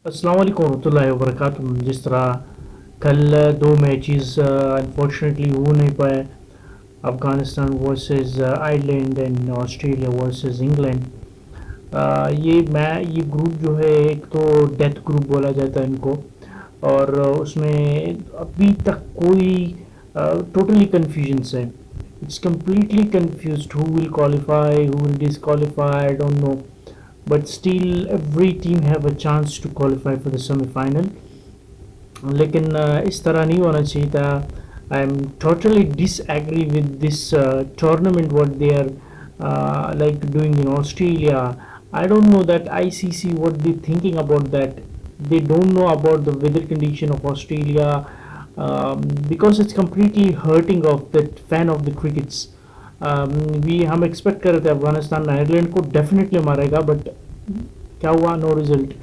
अस्सलाम वालेकुम रहमतुल्लाहि व बरकातुहू। जिस तरह कल दो मैचेस अनफॉर्चुनेटली हो नहीं पाए, Afghanistan versus Ireland and Australia versus England. ये ग्रुप जो है, एक तो डेथ ग्रुप बोला जाता है इनको, और उसमें अभी तक कोई टोटली कन्फ्यूजन है। It's completely confused who will qualify, who will disqualify, I don't know, but still every team have a chance to qualify for the semi-final. लेकिन इस तरह नहीं होना चाहिए था। I am totally disagree with this tournament what they are like doing in Australia. I don't know that ICC what they thinking about that. They don't know about the weather condition of Australia, because it's completely hurting of the fan of the crickets. We हम expect कर रहे थे Afghanistan Ireland को definitely मारेगा, but क्या हुआ? No result.